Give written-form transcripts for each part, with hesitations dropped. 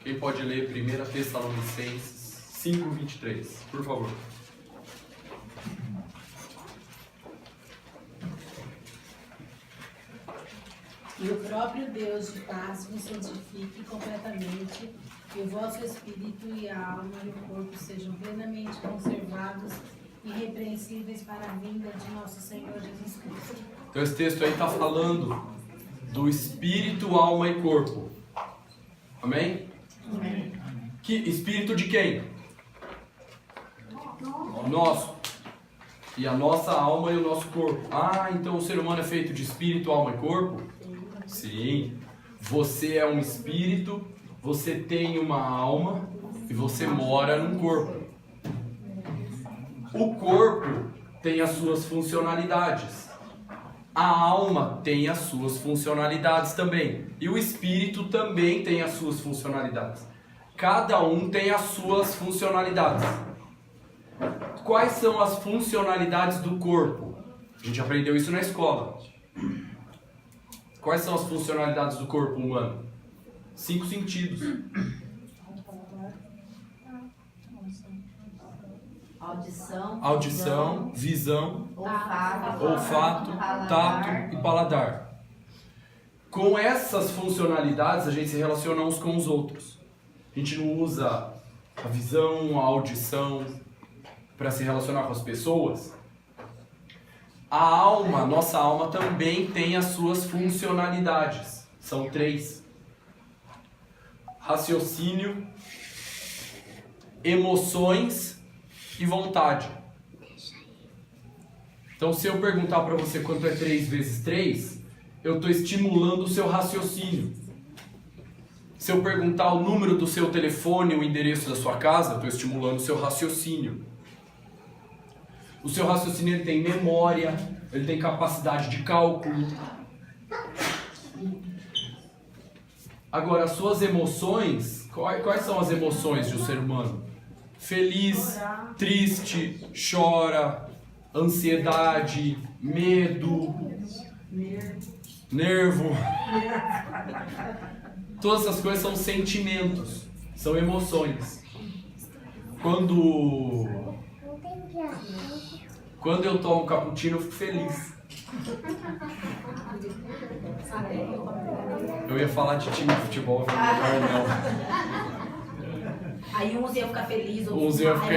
Quem pode ler 1 Tessalonicenses 5:23, por favor. E o próprio Deus de paz vos santifique completamente, e o vosso espírito e a alma e o corpo sejam plenamente conservados e irrepreensíveis para a vinda de nosso Senhor Jesus Cristo. Então esse texto aí está falando do espírito, alma e corpo. Amém? Amém. Que espírito de quem? Nosso. E a nossa alma e o nosso corpo. Ah, então o ser humano é feito de espírito, alma e corpo? Sim. Você é um espírito, você tem uma alma e você mora num corpo. O corpo tem as suas funcionalidades. A alma tem as suas funcionalidades também. E o espírito também tem as suas funcionalidades. Cada um tem as suas funcionalidades. Quais são as funcionalidades do corpo? A gente aprendeu isso na escola. Quais são as funcionalidades do corpo humano? 5 sentidos. Audição, visão, olfato, tato e paladar. Com essas funcionalidades a gente se relaciona uns com os outros. A gente não usa a visão, a audição para se relacionar com as pessoas. A alma, nossa alma também tem as suas funcionalidades. São 3. Raciocínio, emoções e vontade. Então se eu perguntar para você quanto é 3 vezes 3, eu estou estimulando o seu raciocínio. Se eu perguntar o número do seu telefone, o endereço da sua casa, eu estou estimulando o seu raciocínio. O seu raciocínio ele tem memória, ele tem capacidade de cálculo. Agora, as suas emoções, quais são as emoções de um ser humano? Feliz, triste, chora, ansiedade, medo, nervo. Todas essas coisas são sentimentos, são emoções. Quando eu tomo cappuccino, eu fico feliz. Eu ia falar de time de futebol, eu falei, não. Aí uns iam ficar felizes, Uns iam ficar,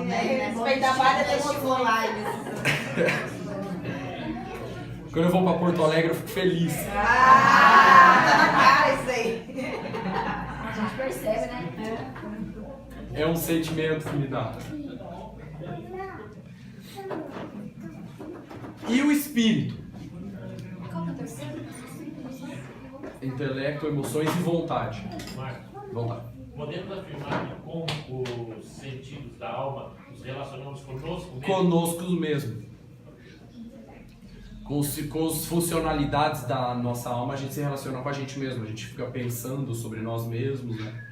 Respeitar várias testemunhas. Quando eu vou pra Porto Alegre, eu fico feliz. Tá na cara isso aí. A gente percebe, né? É um sentimento que me dá. E o espírito? Intelecto, emoções e vontade. Vontade. Podemos afirmar que com os sentidos da alma nos relacionamos conosco mesmo? Conosco mesmo. Com as funcionalidades da nossa alma, a gente se relaciona com a gente mesmo. A gente fica pensando sobre nós mesmos, né?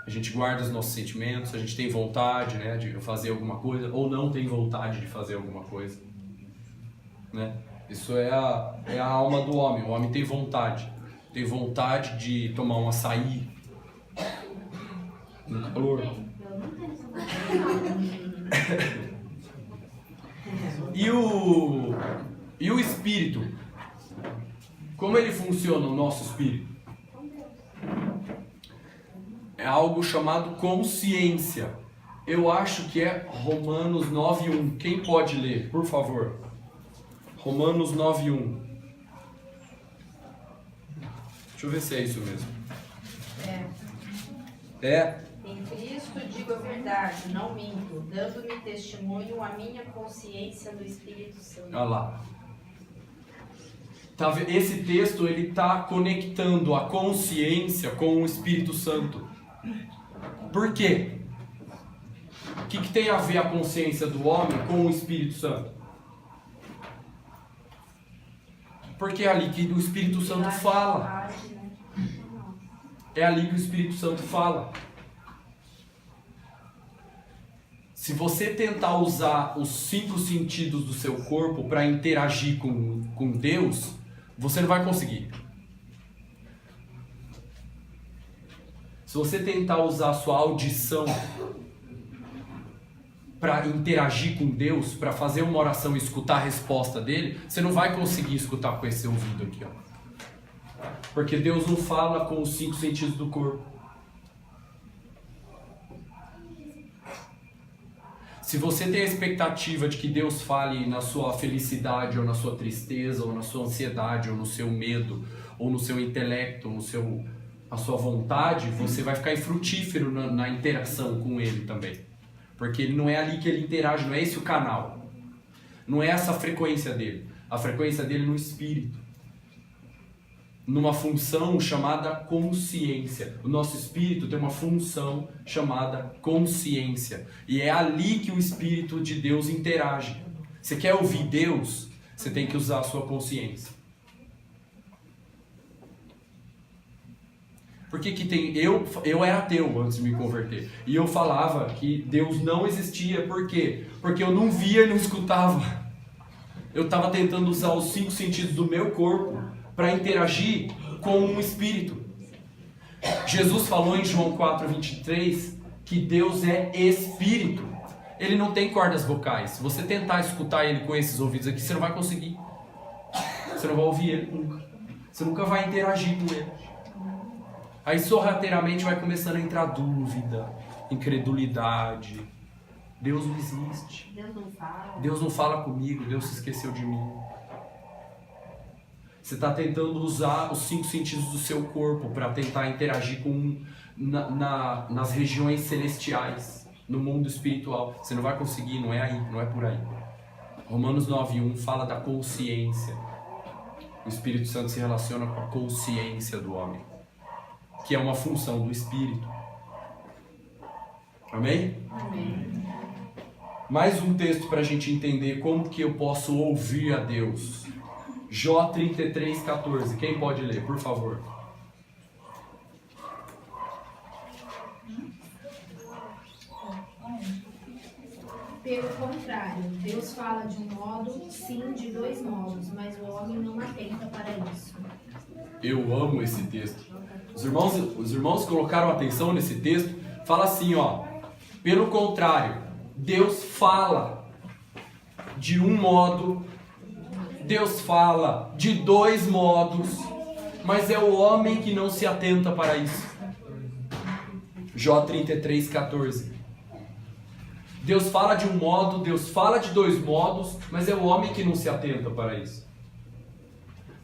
A gente guarda os nossos sentimentos, a gente tem vontade, né, de fazer alguma coisa, ou não tem vontade de fazer alguma coisa, né? Isso é a alma do homem. O homem tem vontade de tomar um açaí no calor. E o espírito? Como ele funciona, o nosso espírito? É algo chamado consciência. Eu acho que é Romanos 9:1. Quem pode ler, por favor? Romanos 9:1. Deixa eu ver se é isso mesmo. É? Em Cristo digo a verdade, não minto, dando-me testemunho a minha consciência no Espírito Santo. Olha lá. Esse texto ele está conectando a consciência com o Espírito Santo. Por quê? O que tem a ver a consciência do homem com o Espírito Santo? Porque é ali que o Espírito Santo fala. É ali que o Espírito Santo fala. Se você tentar usar os 5 sentidos do seu corpo para interagir com Deus, você não vai conseguir. Se você tentar usar a sua audição para interagir com Deus, para fazer uma oração e escutar a resposta dele, você não vai conseguir escutar com esse ouvido aqui, ó. Porque Deus não fala com os 5 sentidos do corpo. Se você tem a expectativa de que Deus fale na sua felicidade, ou na sua tristeza, ou na sua ansiedade, ou no seu medo, ou no seu intelecto, ou na sua vontade, você vai ficar infrutífero na interação com Ele também. Porque ele não é ali que ele interage, não é esse o canal. Não é essa a frequência dele. A frequência dele é no espírito. Numa função chamada consciência. O nosso espírito tem uma função chamada consciência. E é ali que o Espírito de Deus interage. Você quer ouvir Deus? Você tem que usar a sua consciência. Por que tem... Eu era ateu antes de me converter. E eu falava que Deus não existia. Por quê? Porque eu não via e não escutava. Eu estava tentando usar os 5 sentidos do meu corpo para interagir com um espírito. Jesus falou em João 4:23 que Deus é espírito. Ele não tem cordas vocais. Se você tentar escutar ele com esses ouvidos aqui, você não vai conseguir. Você não vai ouvir ele nunca. Você nunca vai interagir com ele. Aí sorrateiramente vai começando a entrar dúvida, incredulidade. Deus não existe. Deus não fala. Deus não fala comigo, Deus se esqueceu de mim. Você está tentando usar os 5 sentidos do seu corpo para tentar interagir com nas regiões celestiais, no mundo espiritual. Você não vai conseguir, não é aí, não é por aí. Romanos 9:1 fala da consciência. O Espírito Santo se relaciona com a consciência do homem, que é uma função do Espírito. Amém? Amém. Mais um texto para a gente entender como que eu posso ouvir a Deus. Jó 33:14. Quem pode ler, por favor? Pelo contrário, Deus fala de um modo, sim, de 2 modos, mas o homem não atenta para isso. Eu amo esse texto. Os irmãos colocaram atenção nesse texto. Fala assim, ó. Pelo contrário, Deus fala de um modo, Deus fala de 2 modos, mas é o homem que não se atenta para isso. Jó 33:14. Deus fala de um modo, Deus fala de 2 modos, mas é o homem que não se atenta para isso.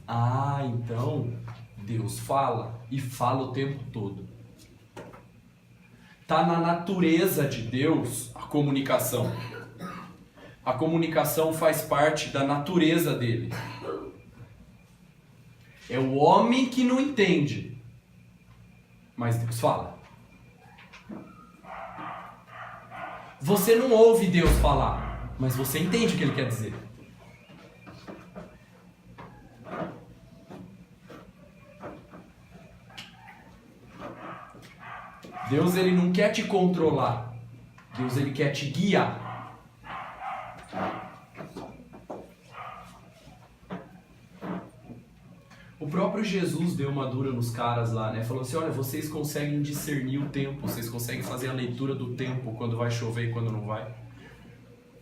Ah, então Deus fala e fala o tempo todo. Está na natureza de Deus a comunicação. A comunicação faz parte da natureza dele. É o homem que não entende, mas Deus fala. Você não ouve Deus falar, mas você entende o que Ele quer dizer. Deus, Ele não quer te controlar. Deus, Ele quer te guiar. O próprio Jesus deu uma dura nos caras lá, né? Falou assim, olha, vocês conseguem discernir o tempo, vocês conseguem fazer a leitura do tempo, quando vai chover e quando não vai.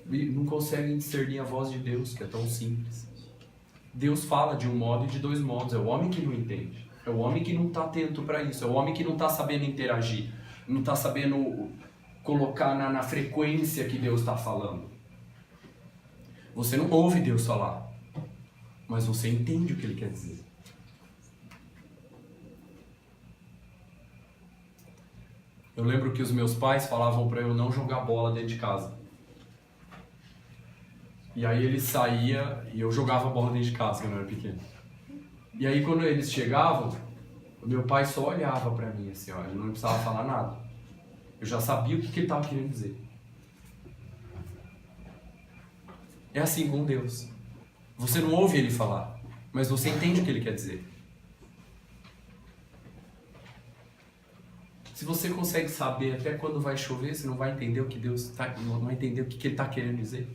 E não conseguem discernir a voz de Deus, que é tão simples. Deus fala de um modo e de 2 modos, é o homem que não entende. É o homem que não está atento para isso, é o homem que não está sabendo interagir, não está sabendo colocar na frequência que Deus está falando. Você não ouve Deus falar, mas você entende o que Ele quer dizer. Eu lembro que os meus pais falavam para eu não jogar bola dentro de casa. E aí ele saía e eu jogava bola dentro de casa quando eu era pequeno. E aí quando eles chegavam, o meu pai só olhava para mim assim, ó, ele não precisava falar nada. Eu já sabia o que ele estava querendo dizer. É assim com Deus. Você não ouve Ele falar, mas você entende o que Ele quer dizer. Se você consegue saber até quando vai chover, você não vai entender o que Deus está, não vai entender o que Ele está querendo dizer.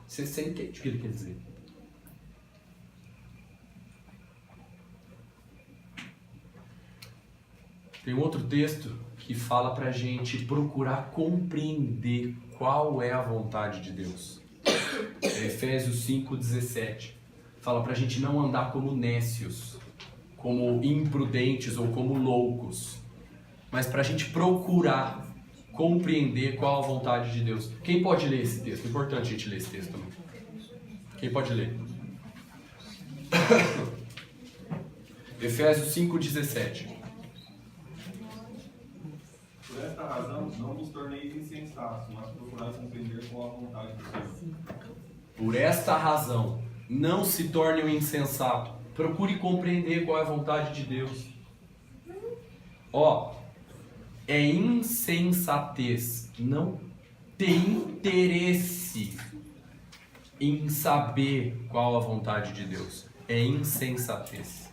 Você entende o que Ele quer dizer. Tem um outro texto que fala pra gente procurar compreender qual é a vontade de Deus. É Efésios 5,17. Fala pra gente não andar como nécios, como imprudentes ou como loucos, mas pra gente procurar compreender qual a vontade de Deus. Quem pode ler esse texto? É importante a gente ler esse texto também. Quem pode ler? Efésios 5,17. Por esta razão, não vos torneis insensatos, mas procurais compreender qual a vontade do Senhor. Por esta razão, não se torne um insensato. Procure compreender qual é a vontade de Deus. Ó, é insensatez não ter interesse em saber qual a vontade de Deus. É insensatez.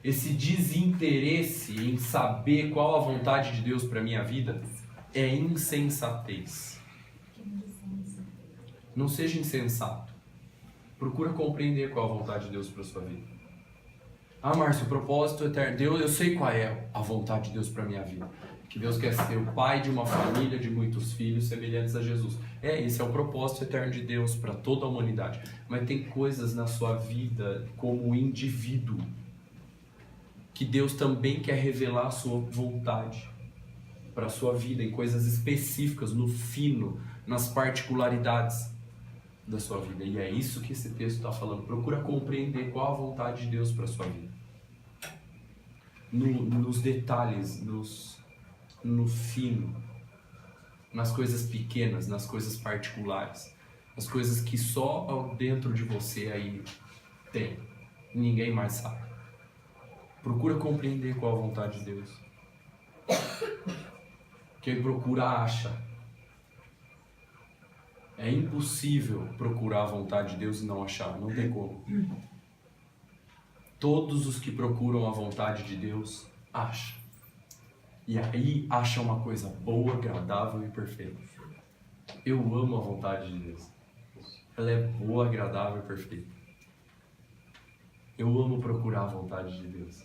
Esse desinteresse em saber qual a vontade de Deus para minha vida é insensatez. Não seja insensato. Procura compreender qual a vontade de Deus para sua vida. Ah, Márcio, o propósito eterno. Deus, eu sei qual é a vontade de Deus para minha vida. Que Deus quer ser o pai de uma família de muitos filhos semelhantes a Jesus. Esse é o propósito eterno de Deus para toda a humanidade. Mas tem coisas na sua vida como indivíduo que Deus também quer revelar a sua vontade para a sua vida, em coisas específicas, no fino, nas particularidades da sua vida. E é isso que esse texto está falando. Procura compreender qual a vontade de Deus para a sua vida. Nos detalhes, no fino, nas coisas pequenas, nas coisas particulares, nas coisas que só dentro de você aí tem. Ninguém mais sabe. Procura compreender qual a vontade de Deus. Quem procura acha. É impossível procurar a vontade de Deus e não achar, não tem como. Todos os que procuram a vontade de Deus acham. E aí acham uma coisa boa, agradável e perfeita. Eu amo a vontade de Deus. Ela é boa, agradável e perfeita. Eu amo procurar a vontade de Deus.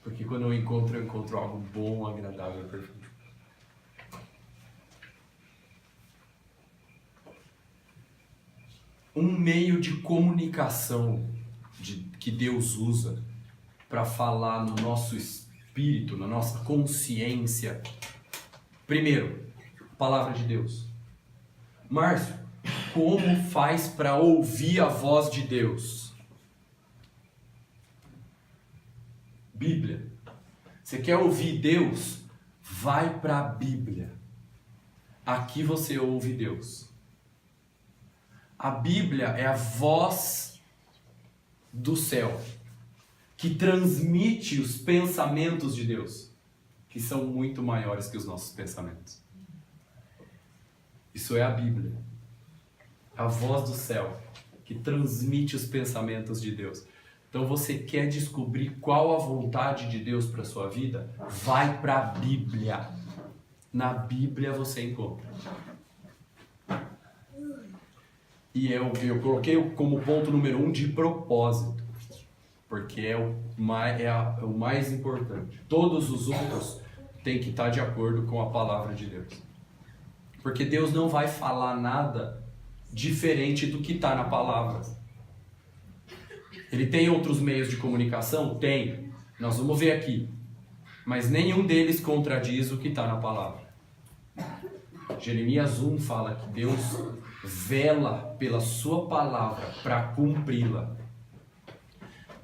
Porque quando eu encontro algo bom, agradável e perfeito. Um meio de comunicação que Deus usa para falar no nosso espírito, na nossa consciência. Primeiro, palavra de Deus. Márcio, como faz para ouvir a voz de Deus? Bíblia. Você quer ouvir Deus? Vai para a Bíblia. Aqui você ouve Deus. A Bíblia é a voz do céu, que transmite os pensamentos de Deus, que são muito maiores que os nossos pensamentos. Isso é a Bíblia. A voz do céu, que transmite os pensamentos de Deus. Então você quer descobrir qual a vontade de Deus para a sua vida? Vai para a Bíblia. Na Bíblia você encontra. E eu coloquei como ponto número 1 de propósito, porque é o mais importante. Todos os outros têm que estar de acordo com a palavra de Deus. Porque Deus não vai falar nada diferente do que está na palavra. Ele tem outros meios de comunicação? Tem. Nós vamos ver aqui. Mas nenhum deles contradiz o que está na palavra. Jeremias 1 fala que Deus vela pela sua palavra para cumpri-la.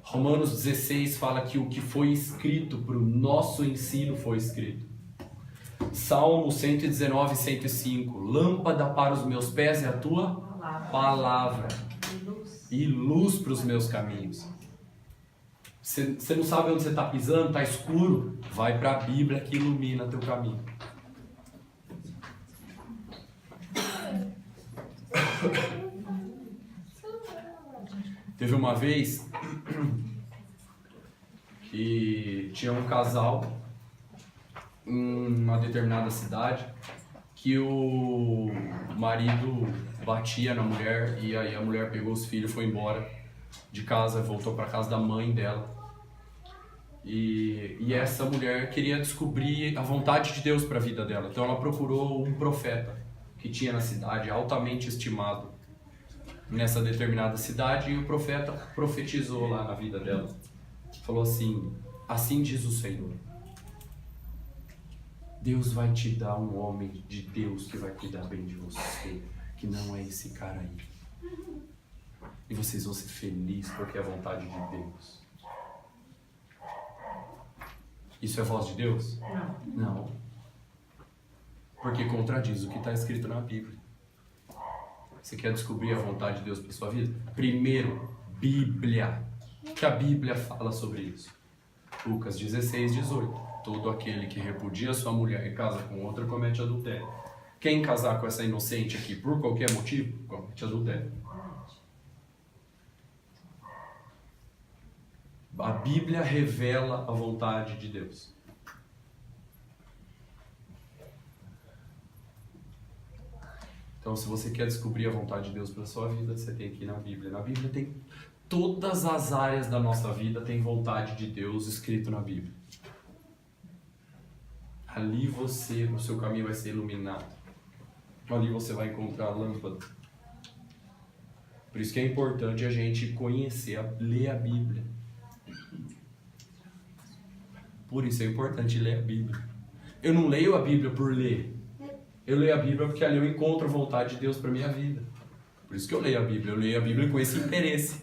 Romanos 16 fala que o que foi escrito para o nosso ensino foi escrito. Salmo 119, 105. Lâmpada para os meus pés é a tua palavra. E luz para os meus caminhos. Você não sabe onde você está pisando, está escuro? Vai para a Bíblia que ilumina teu caminho. Teve uma vez que tinha um casal em uma determinada cidade que o marido batia na mulher e aí a mulher pegou os filhos e foi embora de casa, voltou para casa da mãe dela. E essa mulher queria descobrir a vontade de Deus para a vida dela. Então ela procurou um profeta que tinha na cidade, altamente estimado nessa determinada cidade, e o profeta profetizou lá na vida dela. Falou assim: assim diz o Senhor, Deus vai te dar um homem de Deus que vai cuidar bem de você, que não é esse cara aí. E vocês vão ser felizes porque é a vontade de Deus. Isso é voz de Deus? Não. Porque contradiz o que está escrito na Bíblia. Você quer descobrir a vontade de Deus para sua vida? Primeiro, Bíblia. O que a Bíblia fala sobre isso? Lucas 16, 18. Todo aquele que repudia sua mulher e casa com outra comete adultério. Quem casar com essa inocente aqui por qualquer motivo, comete adultério. A Bíblia revela a vontade de Deus. Então, se você quer descobrir a vontade de Deus para a sua vida, você tem que ir na Bíblia. Na Bíblia tem todas as áreas da nossa vida, tem vontade de Deus escrito na Bíblia. Ali o seu caminho vai ser iluminado. Ali você vai encontrar a lâmpada. Por isso que é importante a gente conhecer, ler a Bíblia. Por isso é importante ler a Bíblia. Eu não leio a Bíblia por ler. Eu leio a Bíblia porque ali eu encontro a vontade de Deus para minha vida. Por isso que eu leio a Bíblia. Eu leio a Bíblia com esse interesse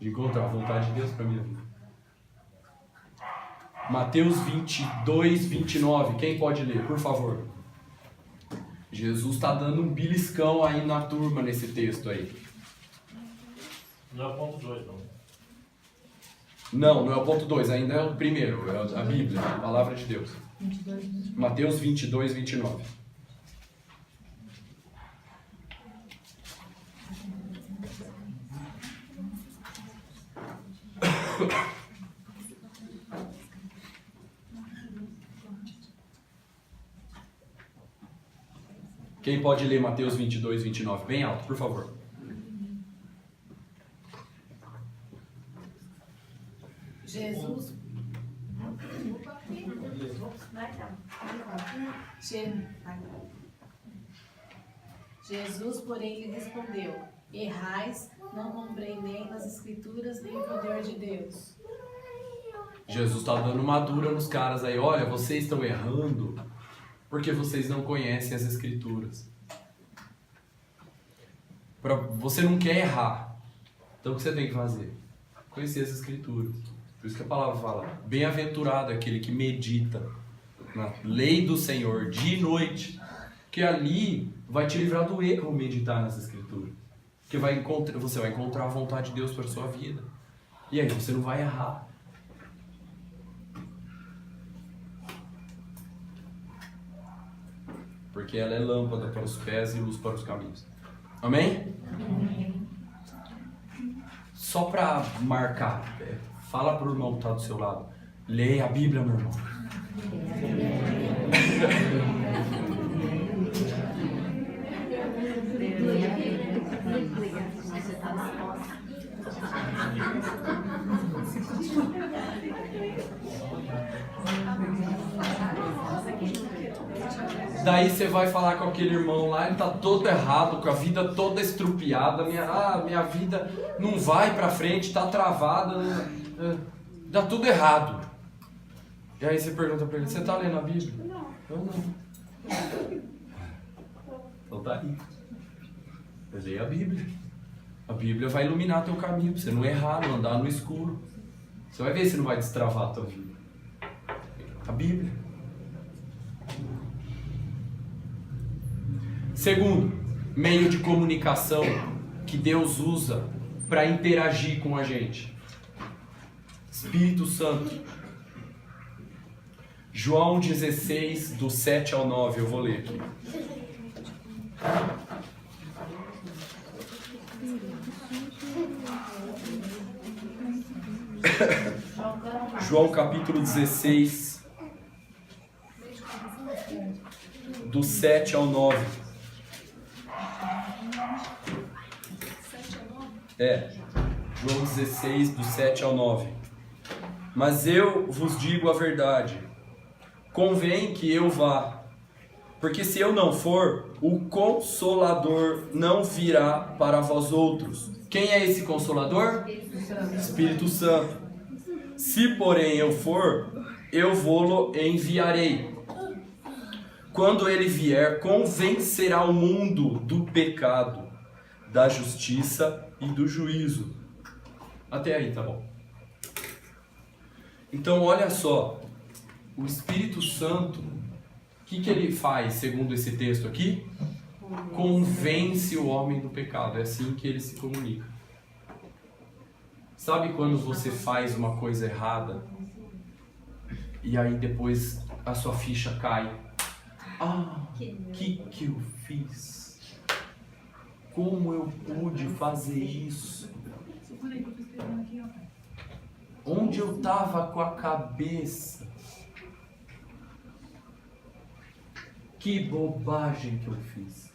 de encontrar a vontade de Deus para minha vida. Mateus 22, 29. Quem pode ler, por favor? Jesus está dando um beliscão aí na turma nesse texto aí. Não é o ponto 2, não. Não é o ponto 2, ainda é o primeiro, é a Bíblia, a palavra de Deus. Mateus 22, 29. Quem pode ler Mateus 22, 29? Bem alto, por favor. Jesus, porém, lhe respondeu: errais, não compreendendo as Escrituras nem o poder de Deus. Jesus está dando uma dura nos caras aí. Olha, vocês estão errando porque vocês não conhecem as Escrituras. Você não quer errar. Então o que você tem que fazer? Conhecer as Escrituras. Por isso que a palavra fala: bem-aventurado é aquele que medita na lei do Senhor dia e noite. Que ali vai te livrar do erro meditar nas Escrituras. Porque você vai encontrar a vontade de Deus para a sua vida. E aí você não vai errar. Porque ela é lâmpada para os pés e luz para os caminhos. Amém? Amém. Só para marcar, fala para o irmão que está do seu lado: leia a Bíblia, meu irmão. Você tá na roça. Daí você vai falar com aquele irmão lá, ele tá todo errado, com a vida toda estrupiada, minha vida não vai pra frente, tá travada, dá tudo errado. E aí você pergunta pra ele: você tá lendo a Bíblia? Não. Eu não. Então tá aí. Leia a Bíblia. A Bíblia vai iluminar teu caminho, pra você não errar, não andar no escuro. Você vai ver se não vai destravar a tua vida. A Bíblia. Segundo, meio de comunicação que Deus usa para interagir com a gente: Espírito Santo. João 16, do 7 ao 9, eu vou ler aqui. João capítulo 16, do 7 ao 9. João 16, do 7 ao 9. Mas eu vos digo a verdade. Convém que eu vá. Porque se eu não for, o Consolador não virá para vós outros. Quem é esse Consolador? Espírito Santo. Se, porém, eu for, eu vou-lo enviarei. Quando ele vier, convencerá o mundo do pecado, da justiça e do juízo. Até aí, tá bom. Então, olha só. O Espírito Santo, o que ele faz, segundo esse texto aqui? Convence o homem do pecado. É assim que ele se comunica. Sabe quando você faz uma coisa errada e aí depois a sua ficha cai? Ah, que eu fiz? Como eu pude fazer isso? Onde eu estava com a cabeça? Que bobagem que eu fiz.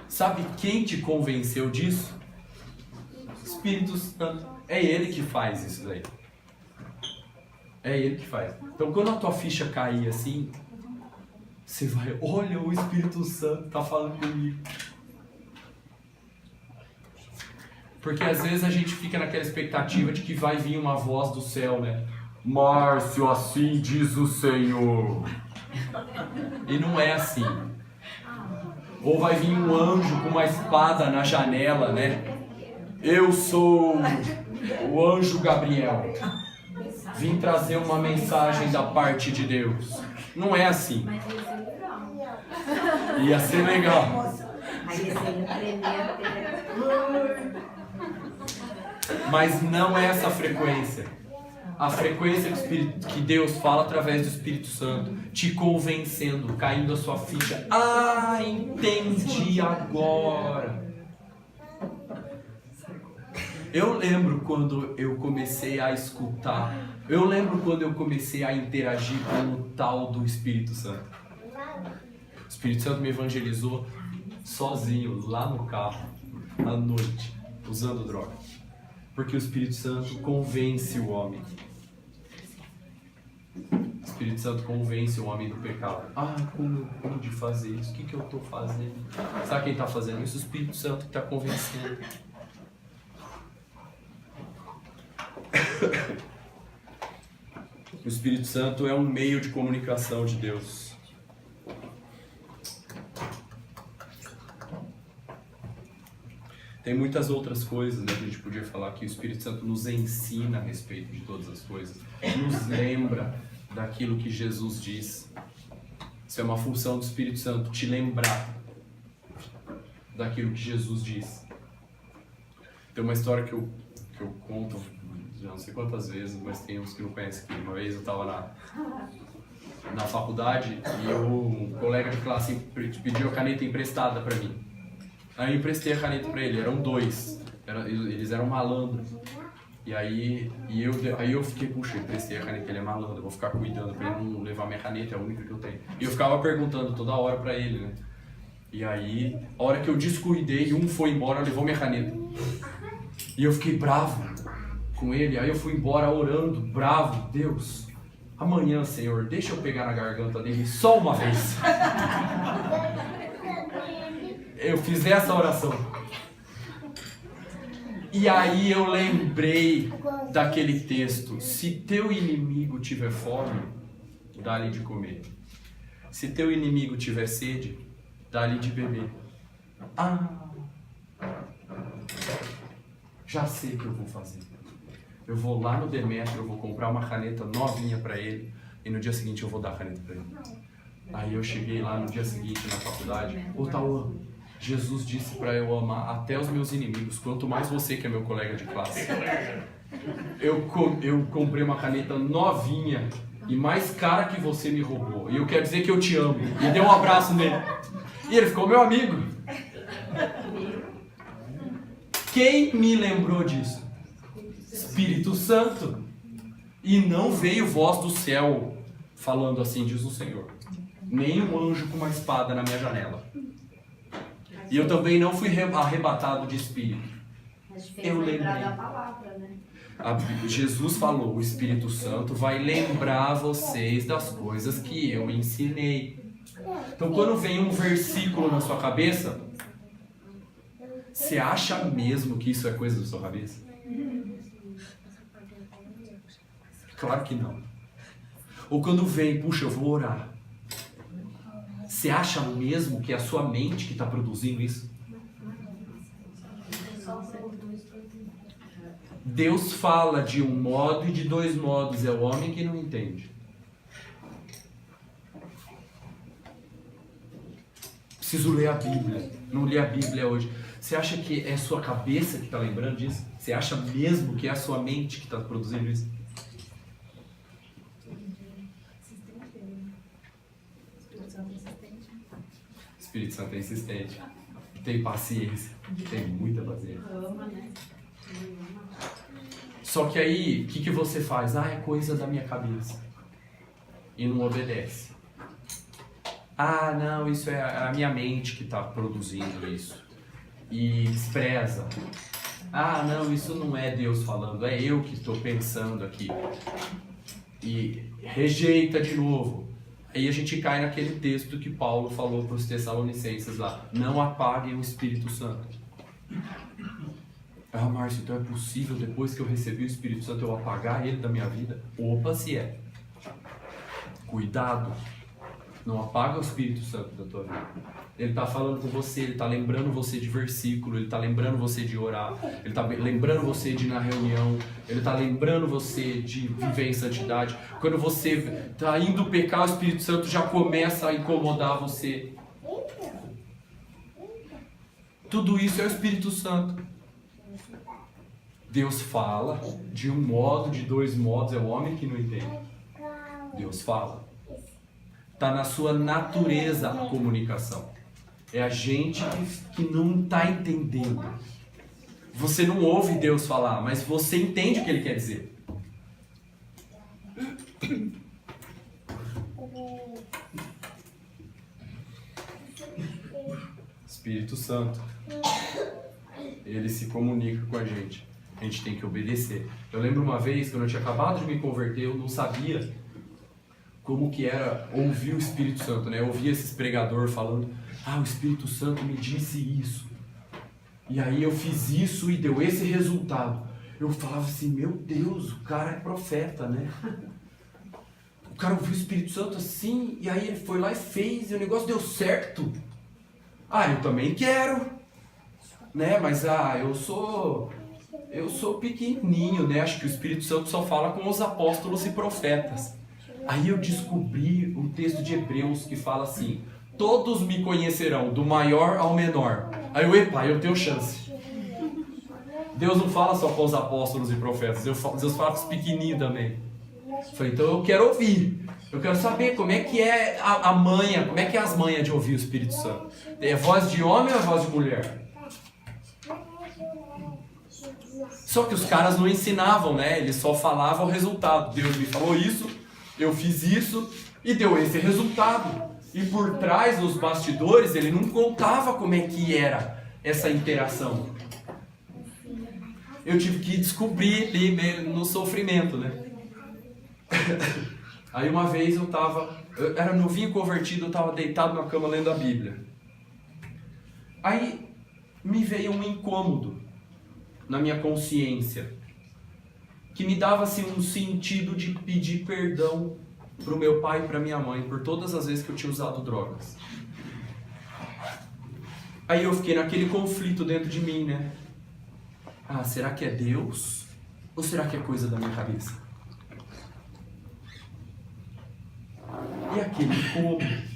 Sabe quem te convenceu disso? Espírito Santo. É ele que faz isso daí. É ele que faz. Então quando a tua ficha cair assim, você vai, olha, o Espírito Santo tá falando comigo. Porque às vezes a gente fica naquela expectativa de que vai vir uma voz do céu, né? Márcio, assim diz o Senhor. E não é assim. Ou vai vir um anjo com uma espada na janela, né? Eu sou o anjo Gabriel. Vim trazer uma mensagem da parte de Deus. Não é assim. Ia ser legal. Mas não é essa a frequência. A frequência que Deus fala através do Espírito Santo, te convencendo, caindo a sua ficha. Ah, entendi agora. Eu lembro quando eu comecei a escutar. Eu lembro quando eu comecei a interagir com o tal do Espírito Santo. O Espírito Santo me evangelizou sozinho, lá no carro, à noite, usando droga. Porque o Espírito Santo convence o homem. O Espírito Santo convence o homem do pecado. Ah, como eu pude fazer isso? O que eu estou fazendo? Sabe quem está fazendo isso? O Espírito Santo que está convencendo. O Espírito Santo é um meio de comunicação de Deus. Tem muitas outras coisas, né, que a gente podia falar que o Espírito Santo nos ensina a respeito de todas as coisas. Nos lembra daquilo que Jesus diz. Isso é uma função do Espírito Santo, te lembrar daquilo que Jesus diz. Tem uma história que eu conto, já não sei quantas vezes, mas tem uns que não conhecem aqui. Uma vez eu estava na faculdade e um colega de classe pediu a caneta emprestada para mim. Aí eu emprestei a caneta para ele, eram dois, eles eram malandros. E aí eu fiquei, puxa, eu emprestei a caneta, ele é malandro, eu vou ficar cuidando para ele não levar minha caneta, é a única que eu tenho. E eu ficava perguntando toda hora para ele, né? E aí, a hora que eu descuidei, um foi embora, levou minha caneta. E eu fiquei bravo com ele, aí eu fui embora orando, bravo, Deus, amanhã, Senhor, deixa eu pegar na garganta dele só uma vez. Eu fiz essa oração. E aí eu lembrei daquele texto: se teu inimigo tiver fome, dá-lhe de comer. Se teu inimigo tiver sede, dá-lhe de beber. Ah, já sei o que eu vou fazer. Eu vou lá no Demetrio, eu vou comprar uma caneta novinha para ele e no dia seguinte eu vou dar a caneta para ele. Aí eu cheguei lá no dia seguinte na faculdade: ô Tauan, Jesus disse para eu amar até os meus inimigos, quanto mais você que é meu colega de classe. Eu comprei uma caneta novinha e mais cara que você me roubou. E eu quero dizer que eu te amo. E dei um abraço nele. E ele ficou meu amigo. Quem me lembrou disso? Espírito Santo. E não veio voz do céu falando assim, diz o Senhor. Nem um anjo com uma espada na minha janela. E eu também não fui arrebatado de espírito. Mas fez Eu lembrar lembrei. da palavra, né? Jesus falou, o Espírito Santo vai lembrar vocês das coisas que eu ensinei. Então quando vem um versículo na sua cabeça, você acha mesmo que isso é coisa da sua cabeça? Claro que não. Ou quando vem, puxa, eu vou orar. Você acha mesmo que é a sua mente que está produzindo isso? Deus fala de um modo e de dois modos, é o homem que não entende. Preciso ler a Bíblia, não li a Bíblia hoje. Você acha que é a sua cabeça que está lembrando disso? Você acha mesmo que é a sua mente que está produzindo isso? Espírito Santo é insistente. Tem paciência. Tem muita paciência. Só que aí, o que você faz? Ah, é coisa da minha cabeça. E não obedece. Ah, não, isso é a minha mente que está produzindo isso. E despreza. Ah, não, isso não é Deus falando, é eu que estou pensando aqui. E rejeita de novo. Aí a gente cai naquele texto que Paulo falou para os Tessalonicenses lá. Não apaguem o Espírito Santo. Ah, Márcio, então é possível depois que eu recebi o Espírito Santo eu apagar ele da minha vida? Opa, se é. Cuidado. Não apaga o Espírito Santo da tua vida. Ele está falando com você, ele está lembrando você de versículo, ele está lembrando você de orar, ele está lembrando você de ir na reunião, ele está lembrando você de viver em santidade. Quando você está indo pecar, o Espírito Santo já começa a incomodar você. Tudo isso é o Espírito Santo. Deus fala de um modo, de dois modos, é o homem que não entende. Deus fala. Está na sua natureza a comunicação. É a gente que não está entendendo. Você não ouve Deus falar, mas você entende o que Ele quer dizer. Espírito Santo. Ele se comunica com a gente. A gente tem que obedecer. Eu lembro uma vez, quando eu tinha acabado de me converter, eu não sabia como que era ouvir o Espírito Santo, né? Eu ouvia esses pregadores falando, o Espírito Santo me disse isso. E aí eu fiz isso e deu esse resultado. Eu falava assim, meu Deus, o cara é profeta, né? O cara ouviu o Espírito Santo assim, e aí ele foi lá e fez, e o negócio deu certo. Eu também quero, né? Mas eu sou pequenininho, né? Acho que o Espírito Santo só fala com os apóstolos e profetas. Aí eu descobri um texto de Hebreus que fala assim, todos me conhecerão, do maior ao menor. Aí eu tenho chance. Deus não fala só com os apóstolos e profetas, Deus fala com os pequenininhos também. Eu falei, então eu quero ouvir. Eu quero saber como é que é a manha, como é que é as manhas de ouvir o Espírito Santo. É voz de homem ou é voz de mulher? Só que os caras não ensinavam, né? Eles só falavam o resultado. Deus me falou isso, eu fiz isso e deu esse resultado. E por trás dos bastidores ele não contava como é que era essa interação. Eu tive que descobrir ali no sofrimento, né? Aí uma vez eu era novinho convertido, eu estava deitado na cama lendo a Bíblia. Aí me veio um incômodo na minha consciência, que me dava assim um sentido de pedir perdão para o meu pai e para minha mãe por todas as vezes que eu tinha usado drogas. Aí eu fiquei naquele conflito dentro de mim, né? Será que é Deus? Ou será que é coisa da minha cabeça? E aquele incômodo.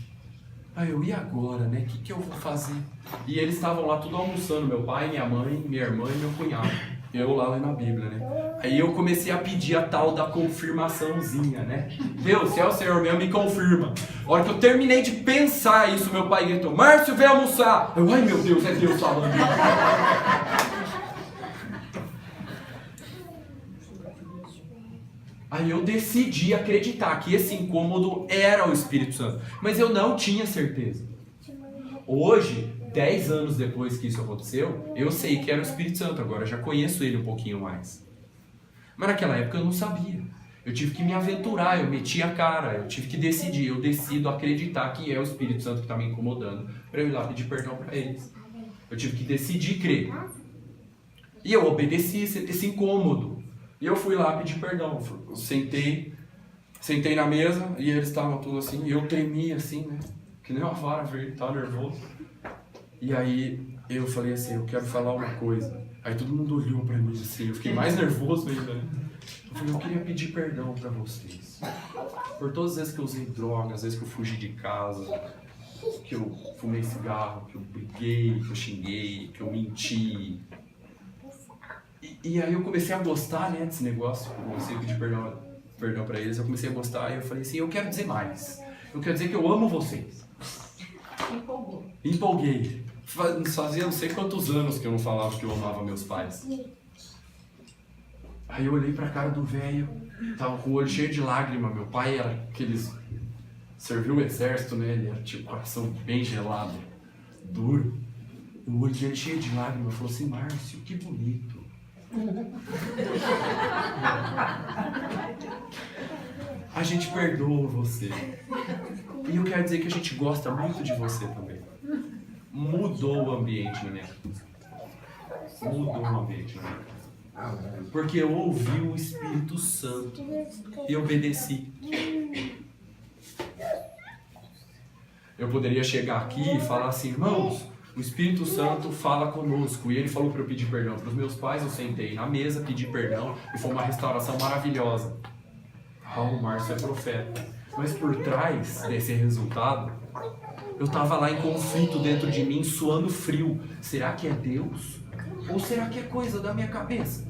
E agora, né? O que eu vou fazer? E eles estavam lá tudo almoçando, meu pai, minha mãe, minha irmã e meu cunhado. Eu lá lendo a Bíblia, né? Aí eu comecei a pedir a tal da confirmaçãozinha, né? Deus, se é o Senhor mesmo, me confirma. A hora que eu terminei de pensar isso, meu pai gritou, Márcio, vem almoçar! Ai meu Deus, é Deus falando. Aí eu decidi acreditar que esse incômodo era o Espírito Santo. Mas eu não tinha certeza. Hoje, 10 anos depois que isso aconteceu, eu sei que era o Espírito Santo. Agora eu já conheço ele um pouquinho mais. Mas naquela época eu não sabia. Eu tive que me aventurar, eu meti a cara, eu tive que decidir. Eu decido acreditar que é o Espírito Santo que está me incomodando para eu ir lá pedir perdão para eles. Eu tive que decidir crer. E eu obedeci esse incômodo. E eu fui lá pedir perdão. Eu sentei na mesa e eles estavam tudo assim. E eu tremia assim, né? Que nem uma vara verde, tava nervoso. E aí eu falei assim, eu quero falar uma coisa. Aí todo mundo olhou pra mim assim, eu fiquei mais nervoso ainda, né? Eu falei, eu queria pedir perdão pra vocês. Por todas as vezes que eu usei drogas, as vezes que eu fugi de casa, que eu fumei cigarro, que eu briguei, que eu xinguei, que eu menti. E aí eu comecei a gostar, né, desse negócio. Eu comecei a pedir perdão pra eles, eu comecei a gostar e eu falei assim, eu quero dizer mais. Eu quero dizer que eu amo vocês. Empolguei. Fazia não sei quantos anos que eu não falava que eu amava meus pais. Aí eu olhei pra cara do velho, tava com o olho cheio de lágrima. Meu pai era aqueles... Serviu o exército, né? Ele era tipo coração bem gelado, duro. O olho dele cheio de lágrima. Falou assim, Márcio, que bonito. A gente perdoa você. E eu quero dizer que a gente gosta muito de você também. Mudou o ambiente na minha casa. Mudou o ambiente na minha casa. Porque eu ouvi o Espírito Santo e obedeci. Eu poderia chegar aqui e falar assim, irmãos, o Espírito Santo fala conosco. E ele falou para eu pedir perdão para os meus pais. Eu sentei na mesa, pedi perdão e foi uma restauração maravilhosa. O Márcio é profeta. Mas por trás desse resultado, eu estava lá em conflito dentro de mim, suando frio. Será que é Deus? Ou será que é coisa da minha cabeça?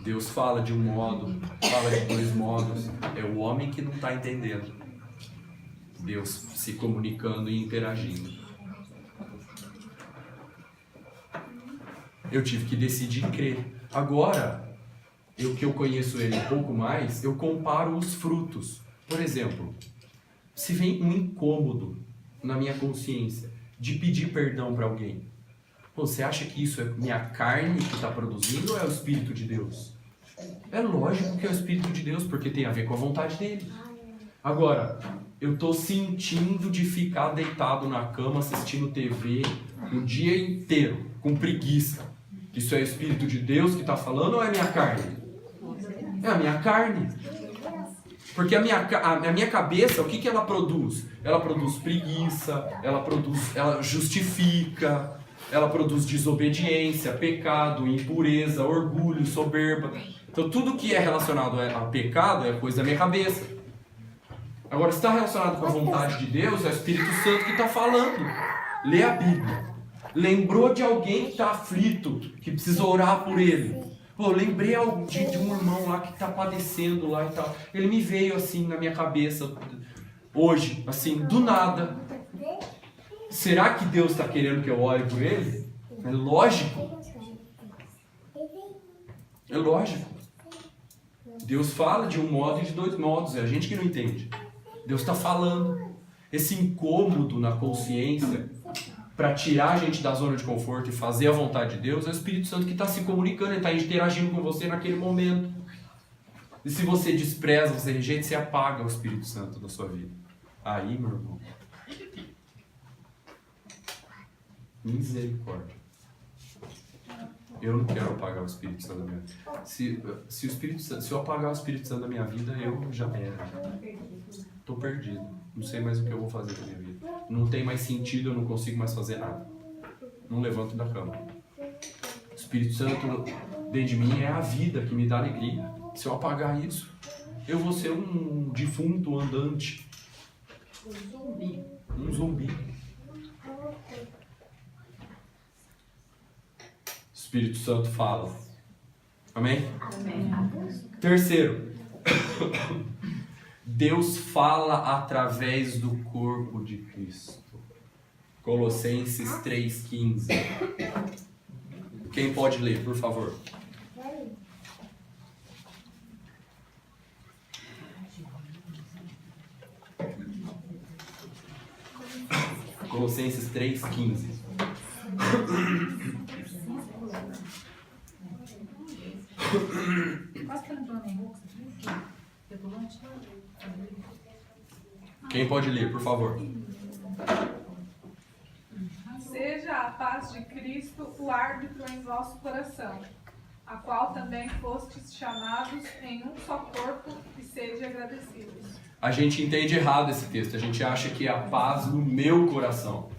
Deus fala de um modo, fala de dois modos. É o homem que não está entendendo. Deus se comunicando e interagindo. Eu tive que decidir crer. Agora, que eu conheço ele um pouco mais, eu comparo os frutos. Por exemplo, se vem um incômodo na minha consciência de pedir perdão para alguém, você acha que isso é minha carne que está produzindo ou é o Espírito de Deus? É lógico que é o Espírito de Deus, porque tem a ver com a vontade dele. Agora, eu estou sentindo de ficar deitado na cama assistindo TV o dia inteiro, com preguiça. Isso é o Espírito de Deus que está falando ou é a minha carne? É a minha carne. Porque a minha cabeça, o que ela produz? Ela produz preguiça, ela justifica, ela produz desobediência, pecado, impureza, orgulho, soberba. Então tudo que é relacionado a pecado é coisa da minha cabeça. Agora, se está relacionado com a vontade de Deus, é o Espírito Santo que está falando. Lê a Bíblia. Lembrou de alguém que está aflito, que precisa orar por ele. Pô, lembrei de um irmão lá que está padecendo lá e tal. Ele me veio assim na minha cabeça hoje, assim, do nada. Será que Deus está querendo que eu ore por ele? É lógico. É lógico. Deus fala de um modo e de dois modos. É a gente que não entende. Deus está falando. Esse incômodo na consciência para tirar a gente da zona de conforto e fazer a vontade de Deus é o Espírito Santo que está se comunicando, ele está interagindo com você naquele momento. E se você despreza, você rejeita, você apaga o Espírito Santo da sua vida. Aí, meu irmão, misericórdia. Eu não quero apagar o Espírito Santo da minha vida. Se eu apagar o Espírito Santo da minha vida, eu já era. Estou perdido. Não sei mais o que eu vou fazer da minha vida. Não tem mais sentido, eu não consigo mais fazer nada. Não levanto da cama. O Espírito Santo dentro de mim é a vida que me dá alegria. Se eu apagar isso, eu vou ser um defunto andante. Um zumbi. O Espírito Santo fala. Amém? Amém. Terceiro. Deus fala através do corpo de Cristo. Colossenses 3,15. Quem pode ler, por favor? Colossenses 3,15. Quase que eu não tô na boca, você viu? Eu tô longe. Quem pode ler, por favor? Seja a paz de Cristo o árbitro em vosso coração, a qual também fostes chamados em um só corpo, e sede agradecidos. A gente entende errado esse texto. A gente acha que é a paz no meu coração.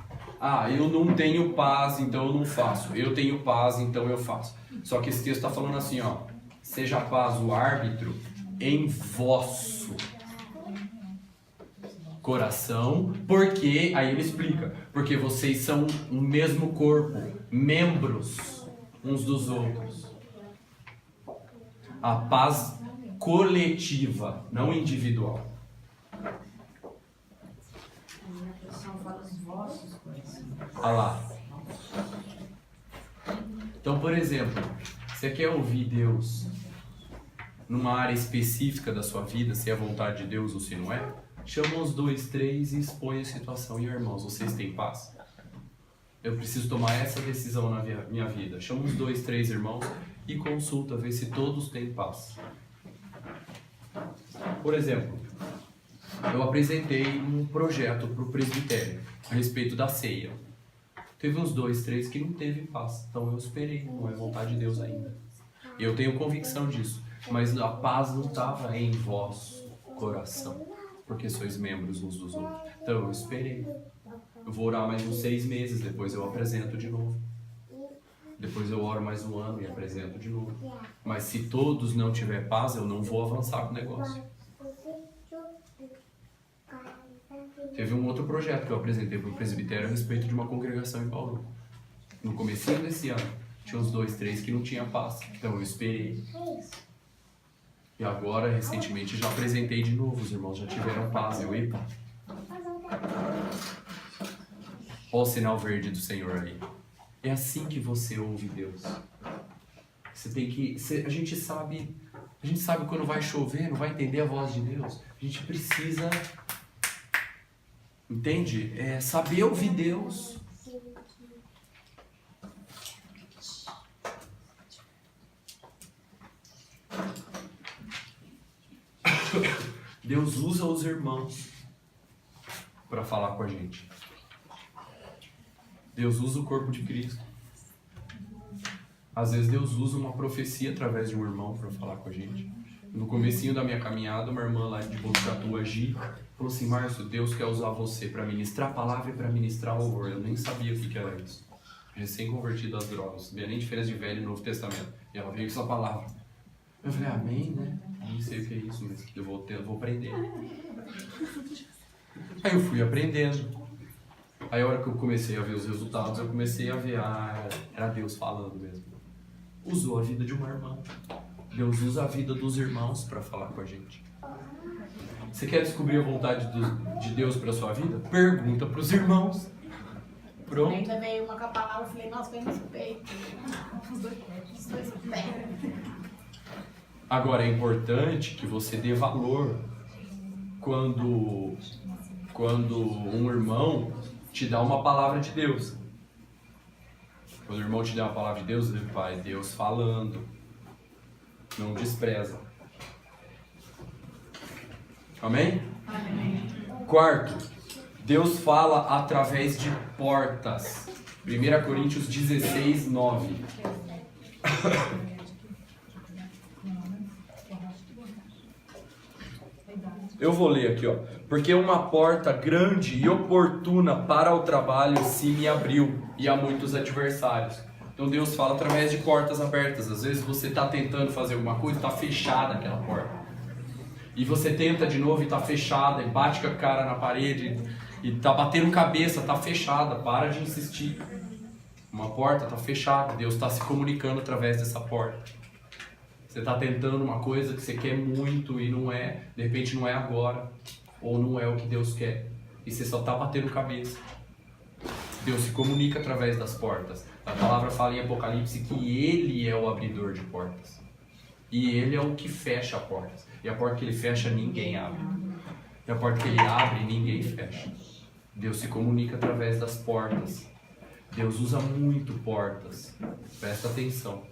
Ah, eu não tenho paz, então eu não faço. Eu tenho paz, então eu faço. Só que esse texto está falando assim, ó. Seja a paz o árbitro em vosso coração, porque, aí ele explica, porque vocês são um mesmo corpo, membros uns dos outros. A paz coletiva, não individual. Olha lá. Então, por exemplo, você quer ouvir Deus numa área específica da sua vida, se é a vontade de Deus ou se não é? Chama os 2, 3 e expõe a situação. E irmãos, vocês têm paz? Eu preciso tomar essa decisão na minha vida. Chama os 2, 3 irmãos e consulta, vê se todos têm paz. Por exemplo, eu apresentei um projeto para o presbitério a respeito da ceia. Teve uns 2, 3 que não teve paz. Então eu esperei, não é vontade de Deus ainda. Eu tenho convicção disso. Mas a paz não estava em vosso coração, porque sois membros uns dos outros. Então eu esperei. Eu vou orar mais uns 6 meses, depois eu apresento de novo. Depois eu oro mais 1 ano e apresento de novo. Mas se todos não tiver paz, eu não vou avançar com o negócio. Teve um outro projeto que eu apresentei para o presbitério a respeito de uma congregação em Bauru. No comecinho desse ano, tinha uns 2, 3 que não tinha paz. Então eu esperei. E agora, recentemente, já apresentei de novo. Os irmãos já tiveram paz. Eu, epa. Olha o sinal verde do Senhor aí. É assim que você ouve Deus. Você tem que... A gente sabe quando vai chover, não vai entender a voz de Deus. A gente precisa... Entende? É saber ouvir Deus. Deus usa os irmãos para falar com a gente. Deus usa o corpo de Cristo. Às vezes Deus usa uma profecia através de um irmão para falar com a gente. No comecinho da minha caminhada, uma irmã lá de Botucatu, Gi, falou assim: Márcio, Deus quer usar você para ministrar a palavra e para ministrar louvor. Eu nem sabia o que era isso. Recém-convertido às drogas, não sabia nem diferença de Velho e Novo Testamento. E ela veio com essa palavra. Eu falei, amém, né? Nem sei o que é isso, mas eu vou aprender. Aí eu fui aprendendo. Aí a hora que eu comecei a ver os resultados, eu comecei a ver, era Deus falando mesmo. Usou a vida de uma irmã. Deus usa a vida dos irmãos para falar com a gente. Você quer descobrir a vontade de Deus para sua vida? Pergunta para os irmãos. Pronto. Ainda veio uma com a palavra, eu falei, nossa, foi nos peitos. Os dois pés. Agora é importante que você dê valor quando um irmão te dá uma palavra de Deus. Quando o irmão te dá uma palavra de Deus, ele vai, Deus falando. Não despreza. Amém? Amém. Quarto, Deus fala através de portas. 1 Coríntios 16, 9. Eu vou ler aqui, ó. Porque uma porta grande e oportuna para o trabalho se me abriu, e há muitos adversários. Então Deus fala através de portas abertas. Às vezes você está tentando fazer alguma coisa e está fechada aquela porta. E você tenta de novo e está fechada, e bate com a cara na parede, e está batendo cabeça, está fechada. Para de insistir. Uma porta está fechada, Deus está se comunicando através dessa porta. Você está tentando uma coisa que você quer muito e não é, de repente não é agora, ou não é o que Deus quer. E você só está batendo cabeça. Deus se comunica através das portas. A palavra fala em Apocalipse que Ele é o abridor de portas. E Ele é o que fecha portas. E a porta que Ele fecha, ninguém abre. E a porta que Ele abre, ninguém fecha. Deus se comunica através das portas. Deus usa muito portas. Presta atenção.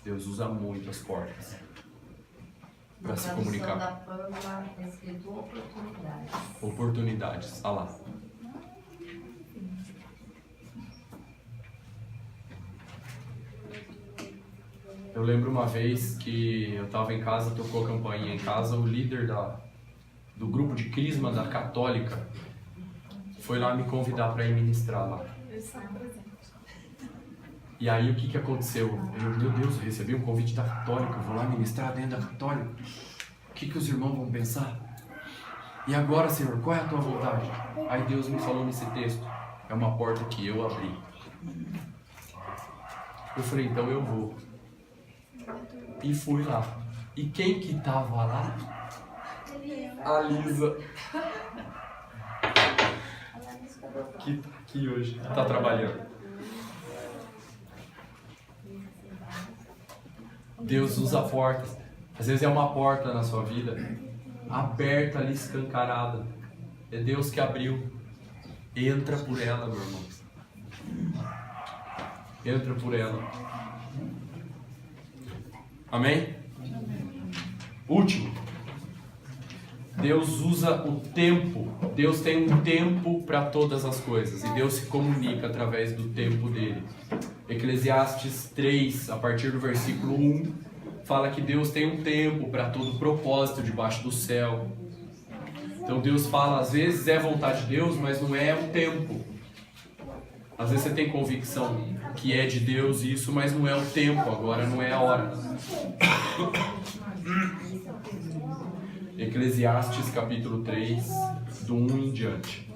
Deus usa muito as portas para Na se tradução comunicar. da Pâmela está escrito oportunidades. Oportunidades, olha lá. Eu lembro uma vez que eu estava em casa, tocou a campainha em casa, o líder do grupo de crisma da Católica foi lá me convidar para ir ministrar lá. E aí o que aconteceu? Meu Deus, eu recebi um convite da Católica, eu vou lá ministrar dentro da Católica. O que os irmãos vão pensar? E agora, Senhor, qual é a tua vontade? Aí Deus me falou nesse texto, é uma porta que eu abri. Eu falei, então eu vou. E fui lá. E quem que tava lá? A Lisa. Que tá aqui hoje, tá trabalhando. Deus usa portas. Às vezes é uma porta na sua vida aberta ali, escancarada. É Deus que abriu. Entra por ela, meu irmão. Entra por ela. Amém? Último. Deus usa o tempo. Deus tem um tempo para todas as coisas. E Deus se comunica através do tempo dele. Eclesiastes 3, a partir do versículo 1, fala que Deus tem um tempo para todo propósito debaixo do céu. Então Deus fala, às vezes é vontade de Deus, mas não é o tempo. Às vezes você tem convicção que é de Deus isso, mas não é o tempo, agora não é a hora. Eclesiastes capítulo 3, do 1 em diante.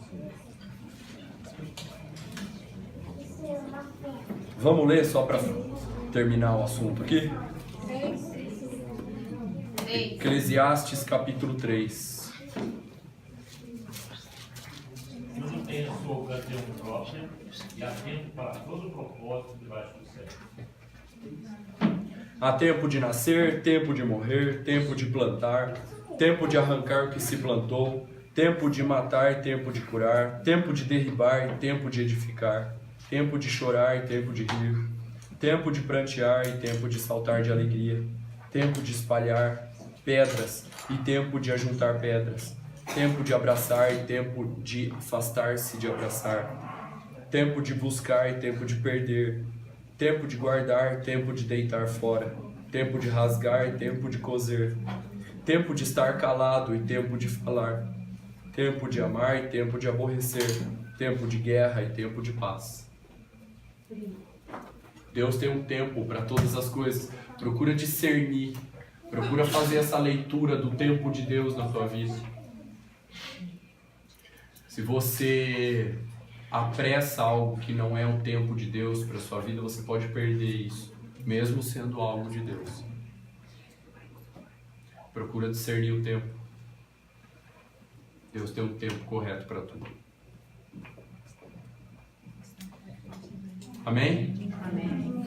Vamos ler só para terminar o assunto aqui? Eclesiastes capítulo 3. Tudo tem a sua ocasião própria e há tempo para todo propósito debaixo do céu. Há tempo de nascer, tempo de morrer, tempo de plantar, tempo de arrancar o que se plantou, tempo de matar, tempo de curar, tempo de derribar e tempo de edificar, tempo de chorar e tempo de rir, tempo de prantear e tempo de saltar de alegria, tempo de espalhar pedras e tempo de ajuntar pedras, tempo de abraçar e tempo de afastar-se de abraçar, tempo de buscar e tempo de perder, tempo de guardar e tempo de deitar fora, tempo de rasgar e tempo de coser, tempo de estar calado e tempo de falar, tempo de amar e tempo de aborrecer, tempo de guerra e tempo de paz. Deus tem um tempo para todas as coisas. Procura discernir, procura fazer essa leitura do tempo de Deus na tua vida. Se você apressa algo que não é o tempo de Deus para sua vida, você pode perder isso, mesmo sendo algo de Deus. Procura discernir o tempo. Deus tem um tempo correto para tudo. Amém? Amém.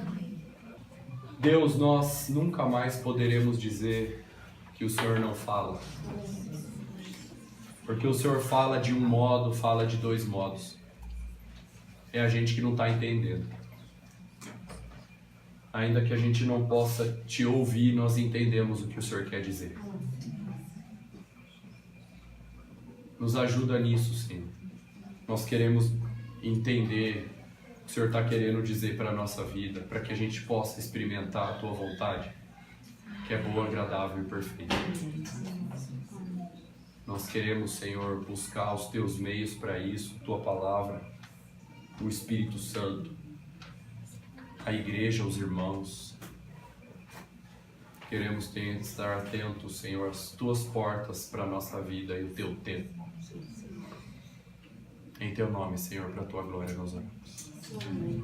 Deus, nós nunca mais poderemos dizer que o Senhor não fala. Porque o Senhor fala de um modo, fala de dois modos. É a gente que não está entendendo. Ainda que a gente não possa te ouvir, nós entendemos o que o Senhor quer dizer. Nos ajuda nisso, Senhor. Nós queremos entender o que o Senhor está querendo dizer para a nossa vida, para que a gente possa experimentar a Tua vontade, que é boa, agradável e perfeita. Nós queremos, Senhor, buscar os Teus meios para isso, Tua palavra, o Espírito Santo, a igreja, os irmãos. Queremos estar atentos, Senhor, às Tuas portas para a nossa vida e o Teu tempo. Em Teu nome, Senhor, para a Tua glória nós oramos. Amém.